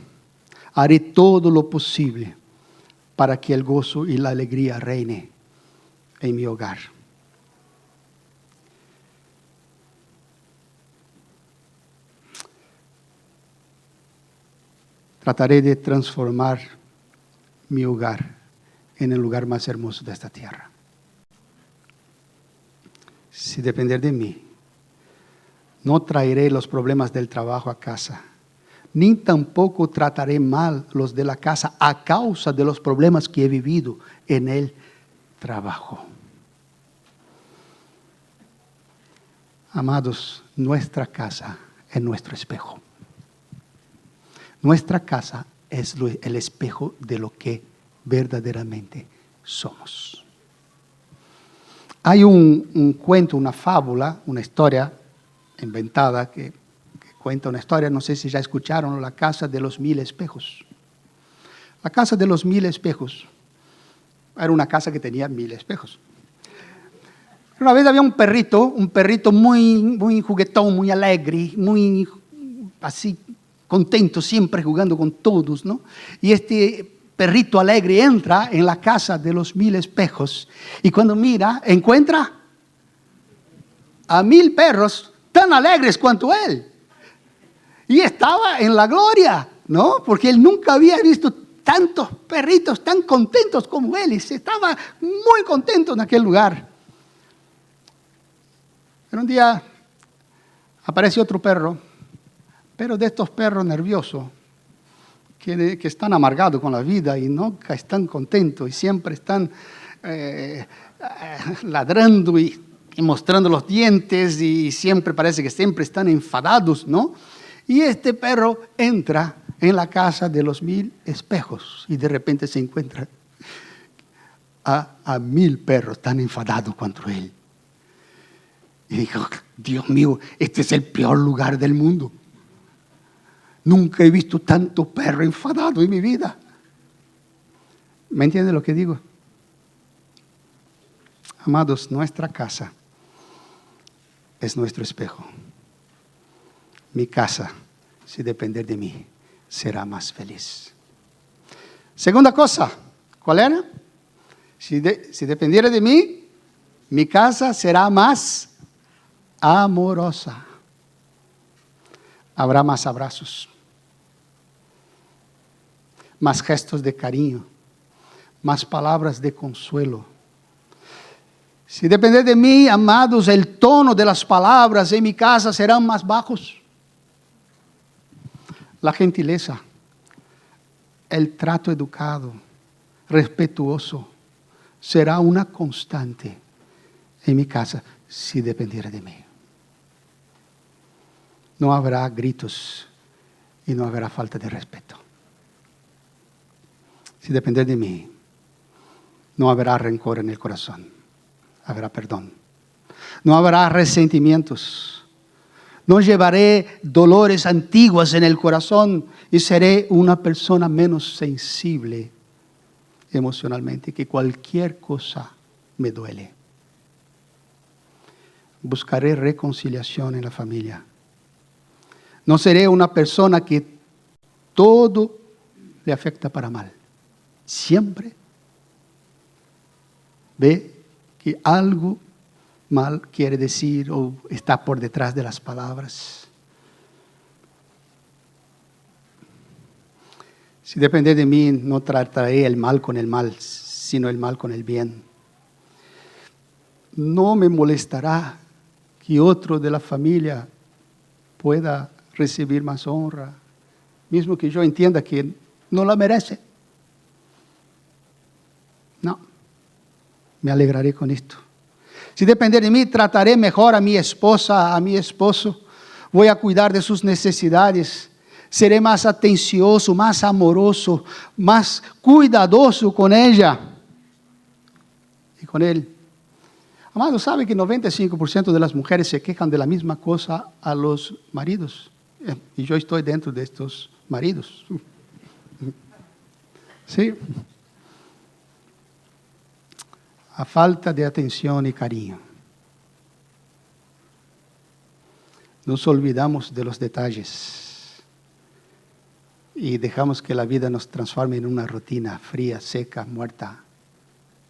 Haré todo lo posible para que el gozo y la alegría reine en mi hogar. Trataré de transformar mi hogar en el lugar más hermoso de esta tierra. Si depender de mí, no traeré los problemas del trabajo a casa, ni tampoco trataré mal los de la casa a causa de los problemas que he vivido en el trabajo. Amados, nuestra casa es nuestro espejo. Nuestra casa es el espejo de lo que verdaderamente somos. Hay un cuento, una fábula, una historia inventada que cuenta una historia, no sé si ya escucharon, la casa de los 1000 espejos. La casa de los 1000 espejos era una casa que tenía 1000 espejos. Una vez había un perrito muy juguetón, muy alegre, muy así contento, siempre jugando con todos, ¿no? Y este perrito alegre entra en la casa de los 1000 espejos y cuando mira, encuentra a 1000 perros tan alegres cuanto él. Y estaba en la gloria, ¿no? Porque él nunca había visto tantos perritos tan contentos como él. Y se estaba muy contento en aquel lugar. Pero un día aparece otro perro, pero de estos perros nerviosos, que están amargados con la vida y nunca están contentos y siempre están ladrando y mostrando los dientes y siempre parece que siempre están enfadados, ¿no? Y este perro entra en la casa de los 1000 espejos y de repente se encuentra a 1000 perros tan enfadados contra él. Y dijo, Dios mío, este es el peor lugar del mundo. Nunca he visto tanto perro enfadado en mi vida. ¿Me entiende lo que digo? Amados, nuestra casa es nuestro espejo. Mi casa, si depender de mí, será más feliz. Segunda cosa, ¿cuál era? Si dependiera de mí, mi casa será más amorosa. Habrá más abrazos, más gestos de cariño, más palabras de consuelo. Si depender de mí, amados, el tono de las palabras en mi casa serán más bajos. La gentileza, el trato educado, respetuoso, será una constante en mi casa si dependiera de mí. No habrá gritos y no habrá falta de respeto. Si depender de mí, no habrá rencor en el corazón, habrá perdón. No habrá resentimientos. No llevaré dolores antiguos en el corazón y seré una persona menos sensible emocionalmente, que cualquier cosa me duele. Buscaré reconciliación en la familia. No seré una persona que todo le afecta para mal. Siempre ve que algo mal quiere decir o está por detrás de las palabras. Si depende de mí, no trataré el mal con el mal, sino el mal con el bien. No me molestará que otro de la familia pueda recibir más honra, mismo que yo entienda que no la merece. No, me alegraré con esto. Si depender de mí, trataré mejor a mi esposa, a mi esposo. Voy a cuidar de sus necesidades. Seré más atencioso, más amoroso, más cuidadoso con ella y con él. Amado, ¿sabe que 95% de las mujeres se quejan de la misma cosa a los maridos? Y yo estoy dentro de estos maridos. Sí. A falta de atención y cariño. Nos olvidamos de los detalles y dejamos que la vida nos transforme en una rutina fría, seca, muerta,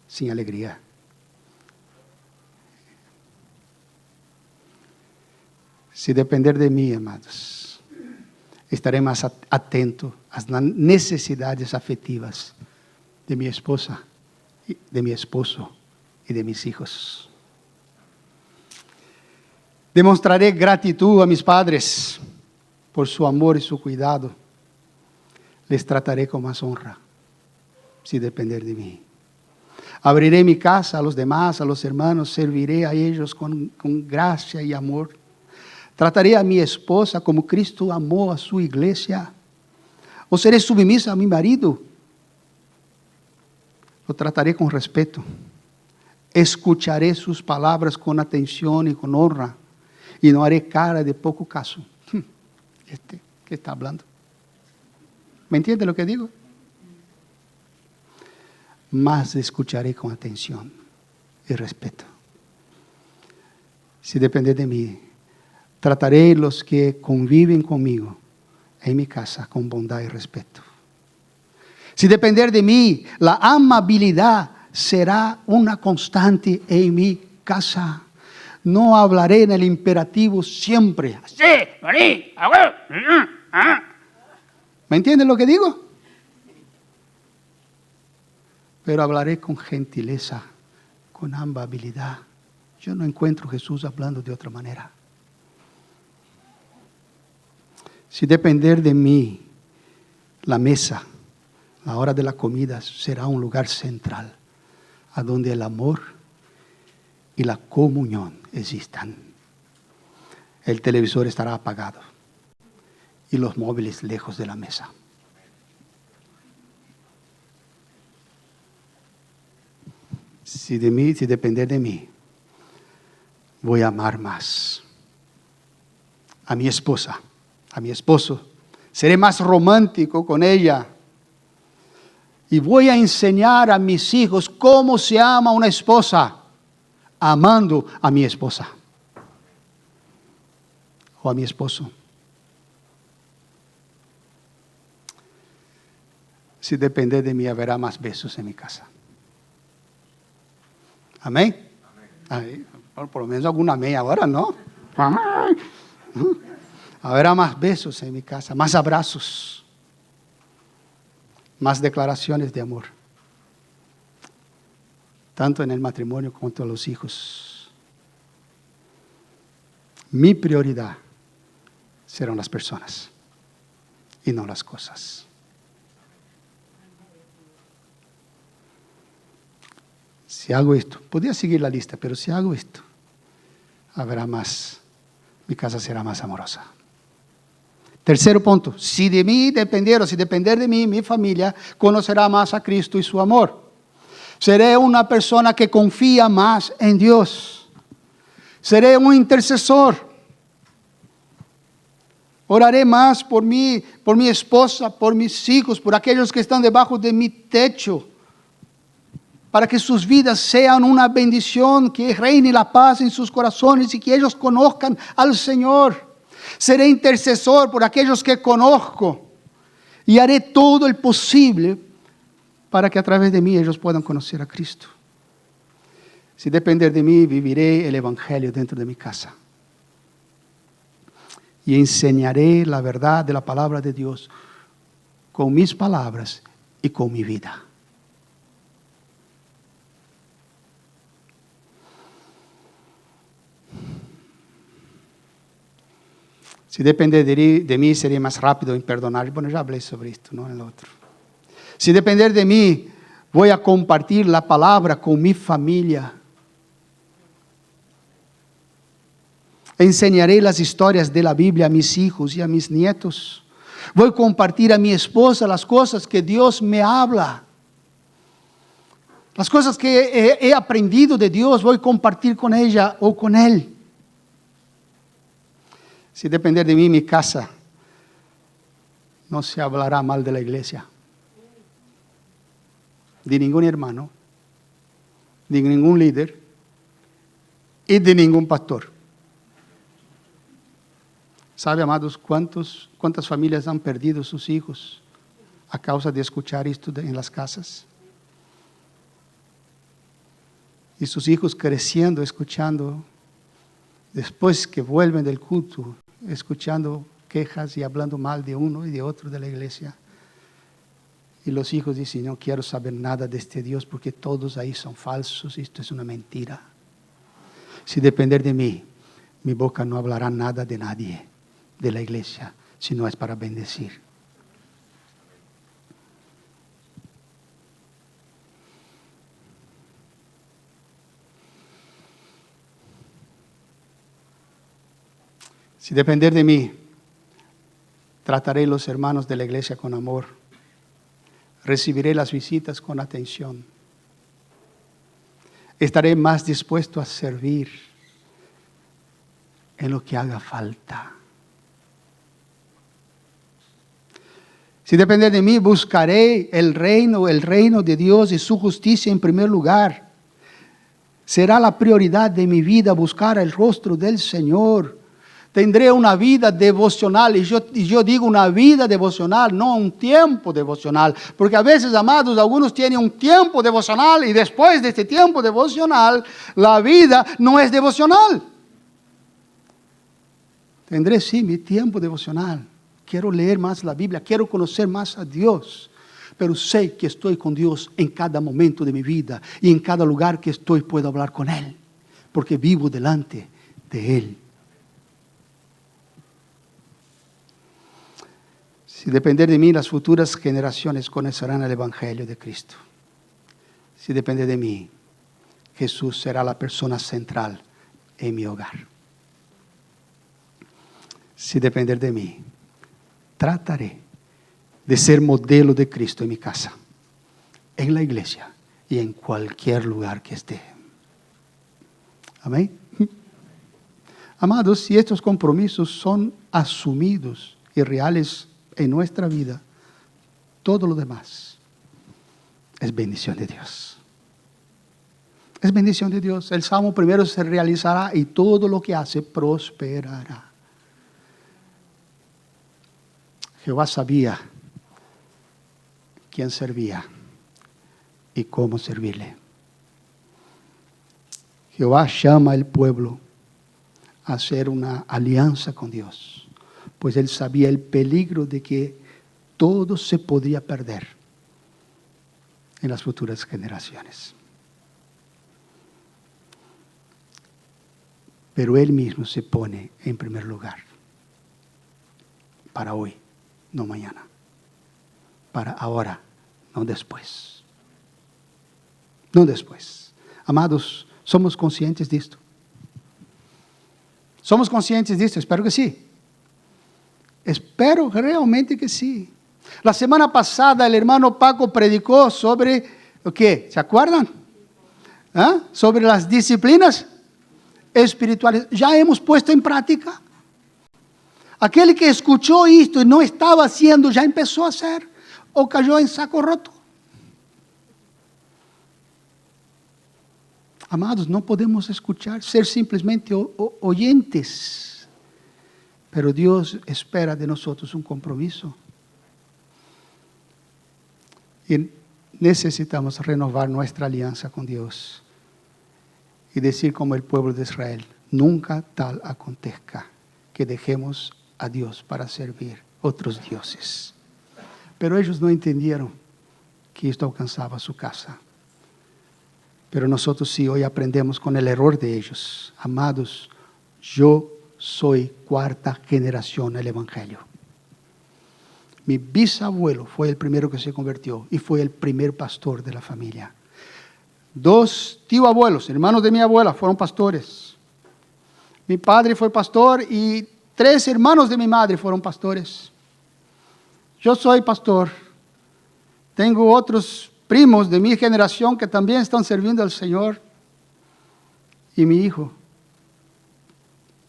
sin alegría. Si depender de mí, amados, estaré más atento a las necesidades afectivas de mi esposa, de mi esposo y de mis hijos. Demostraré gratitud a mis padres por su amor y su cuidado. Les trataré con más honra, si depender de mí. Abriré mi casa a los demás, a los hermanos, serviré a ellos con gracia y amor. Trataré a mi esposa como Cristo amó a su iglesia. O seré sumisa a mi marido. Lo trataré con respeto. Escucharé sus palabras con atención y con honra. Y no haré cara de poco caso. ¿Qué está hablando? ¿Me entiende lo que digo? Más escucharé con atención y respeto. Si depende de mí, trataré los que conviven conmigo en mi casa con bondad y respeto. Si depender de mí, la amabilidad será una constante en mi casa. No hablaré en el imperativo siempre. Sí, vení, ¿me entienden lo que digo? Pero hablaré con gentileza, con amabilidad. Yo no encuentro a Jesús hablando de otra manera. Si depender de mí, la mesa, la hora de la comida será un lugar central, a donde el amor y la comunión existan. El televisor estará apagado y los móviles lejos de la mesa. Si depender de mí, voy a amar más a mi esposa, a mi esposo, Seré más romántico con ella. Y voy a enseñar a mis hijos cómo se ama una esposa, amando a mi esposa o a mi esposo. Si depender de mí, habrá más besos en mi casa. Amén. Ay, por lo menos algún amén ahora, ¿no? Habrá más besos en mi casa, más abrazos, más declaraciones de amor, tanto en el matrimonio como en los hijos. Mi prioridad serán las personas y no las cosas. Si hago esto, podría seguir la lista, pero si hago esto, habrá más, mi casa será más amorosa. Tercer punto, si de mí dependiera, si depender de mí, mi familia conocerá más a Cristo y su amor. Seré una persona que confía más en Dios. Seré un intercesor. Oraré más por mí, por mi esposa, por mis hijos, por aquellos que están debajo de mi techo, para que sus vidas sean una bendición, que reine la paz en sus corazones y que ellos conozcan al Señor. Seré intercesor por aquellos que conozco y haré todo el posible para que a través de mí ellos puedan conocer a Cristo. Si depender de mí, viviré el Evangelio dentro de mi casa y enseñaré la verdad de la palabra de Dios con mis palabras y con mi vida. Si depender de mí, seré más rápido en perdonar. Bueno, ya hablé sobre esto, ¿no? En el otro. Si depender de mí, voy a compartir la palabra con mi familia. Enseñaré las historias de la Biblia a mis hijos y a mis nietos. Voy a compartir a mi esposa las cosas que Dios me habla. Las cosas que he aprendido de Dios, voy a compartir con ella o con él. Si depender de mí, mi casa, no se hablará mal de la iglesia, de ningún hermano, de ningún líder y de ningún pastor. ¿Sabe, amados, cuántas familias han perdido sus hijos a causa de escuchar esto en las casas? Y sus hijos creciendo, escuchando, después que vuelven del culto, escuchando quejas y hablando mal de uno y de otro de la iglesia. Y los hijos dicen, no quiero saber nada de este Dios porque todos ahí son falsos, esto es una mentira. Si depender de mí, mi boca no hablará nada de nadie, de la iglesia, sino es para bendecir. Si depender de mí, trataré a los hermanos de la iglesia con amor. Recibiré las visitas con atención. Estaré más dispuesto a servir en lo que haga falta. Si depender de mí, buscaré el reino de Dios y su justicia en primer lugar. Será la prioridad de mi vida buscar el rostro del Señor. Tendré una vida devocional, y yo digo una vida devocional, no un tiempo devocional, porque a veces, amados, algunos tienen un tiempo devocional y después de este tiempo devocional, la vida no es devocional. Tendré sí mi tiempo devocional, quiero leer más la Biblia, quiero conocer más a Dios, pero sé que estoy con Dios en cada momento de mi vida y en cada lugar que estoy puedo hablar con Él, porque vivo delante de Él. Si depender de mí, las futuras generaciones conocerán el Evangelio de Cristo. Si depende de mí, Jesús será la persona central en mi hogar. Si depender de mí, trataré de ser modelo de Cristo en mi casa, en la iglesia y en cualquier lugar que esté. Amén. Amados, si estos compromisos son asumidos y reales en nuestra vida, todo lo demás es bendición de Dios. Es bendición de Dios. El Salmo primero se realizará y todo lo que hace prosperará. Jehová sabía quién servía y cómo servirle. Jehová llama al pueblo a hacer una alianza con Dios, pues él sabía el peligro de que todo se podría perder en las futuras generaciones. Pero él mismo se pone en primer lugar para hoy, no mañana, para ahora, no después. No después. Amados, ¿somos conscientes de esto? ¿Somos conscientes de esto? Espero que sí. Espero realmente que sí. La semana pasada el hermano Paco predicó sobre, ¿qué? ¿Se acuerdan? ¿Ah? Sobre las disciplinas espirituales. Ya hemos puesto en práctica. Aquel que escuchó esto y no estaba haciendo, ya empezó a hacer o cayó en saco roto. Amados, no podemos escuchar, ser simplemente oyentes. Pero Dios espera de nosotros un compromiso. Y necesitamos renovar nuestra alianza con Dios. Y decir como el pueblo de Israel, nunca tal acontezca que dejemos a Dios para servir otros dioses. Pero ellos no entendieron que esto alcanzaba su casa. Pero nosotros sí hoy aprendemos con el error de ellos. Amados, yo soy cuarta generación del Evangelio. Mi bisabuelo fue el primero que se convirtió y fue el primer pastor de la familia. 2 tíos abuelos, hermanos de mi abuela, fueron pastores. Mi padre fue pastor y 3 hermanos de mi madre fueron pastores. Yo soy pastor. Tengo otros primos de mi generación que también están sirviendo al Señor. Y mi hijo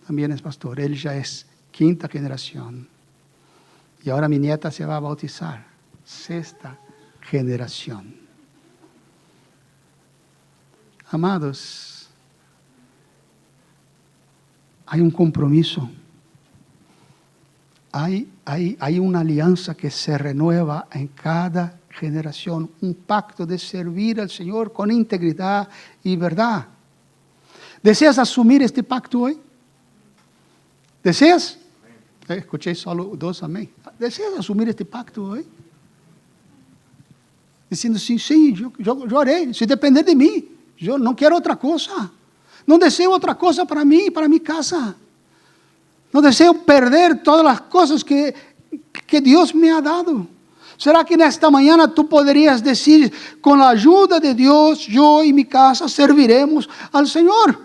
también es pastor. Él ya es 5ª generación. Y ahora mi nieta se va a bautizar. 6ª generación. Amados, hay un compromiso. Hay una alianza que se renueva en cada generación. Un pacto de servir al Señor con integridad y verdad. ¿Deseas asumir este pacto hoy? ¿Deseas? Escuché solo 2 amén. ¿Deseas asumir este pacto hoy? Diciendo, sí, yo haré, si depender de mí. Yo no quiero otra cosa. No deseo otra cosa para mí, para mi casa. No deseo perder todas las cosas que Dios me ha dado. ¿Será que en esta mañana tú podrías decir, con la ayuda de Dios, yo y mi casa serviremos al Señor?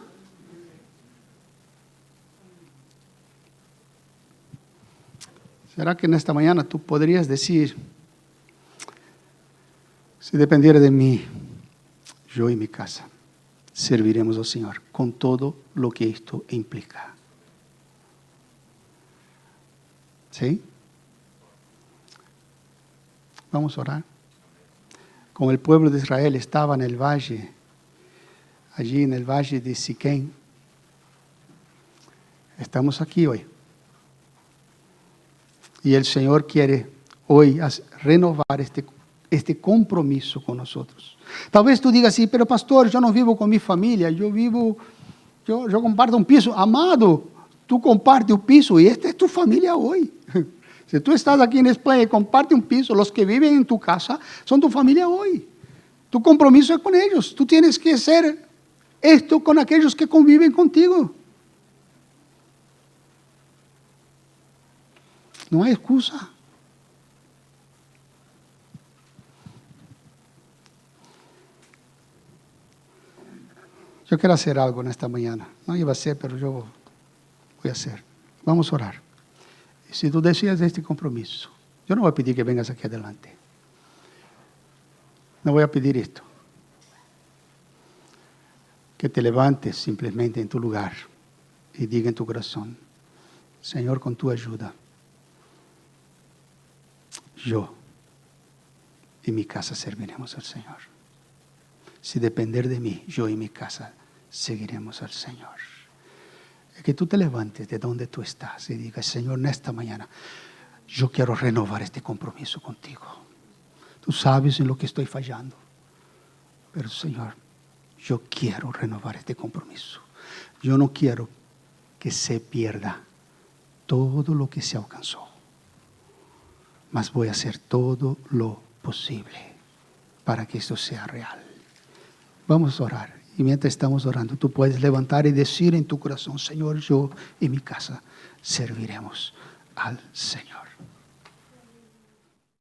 ¿Será que en esta mañana tú podrías decir, si dependiera de mí, yo y mi casa serviremos al Señor con todo lo que esto implica? ¿Sí? Vamos a orar. Como el pueblo de Israel estaba en el valle, allí en el valle de Siquén, estamos aquí hoy. Y el Señor quiere hoy renovar este compromiso con nosotros. Tal vez tú digas, sí, pero pastor, yo no vivo con mi familia, yo comparto un piso. Amado, tú compartes un piso y esta es tu familia hoy. Si tú estás aquí en España y compartes un piso, los que viven en tu casa son tu familia hoy. Tu compromiso es con ellos. Tú tienes que hacer esto con aquellos que conviven contigo. No hay excusa. Yo quiero hacer algo en esta mañana. No iba a hacer, pero yo voy a hacer. Vamos a orar. Y si tú deseas este compromiso, yo no voy a pedir que vengas aquí adelante. No voy a pedir esto. Que te levantes simplemente en tu lugar y diga en tu corazón, Señor, con tu ayuda, yo y mi casa serviremos al Señor. Si depender de mí, yo y mi casa seguiremos al Señor. Es que tú te levantes de donde tú estás y digas, Señor, en esta mañana, yo quiero renovar este compromiso contigo. Tú sabes en lo que estoy fallando. Pero Señor, yo quiero renovar este compromiso. Yo no quiero que se pierda todo lo que se alcanzó. Mas voy a hacer todo lo posible para que esto sea real. Vamos a orar. Y mientras estamos orando, tú puedes levantar y decir en tu corazón, Señor, yo y mi casa serviremos al Señor.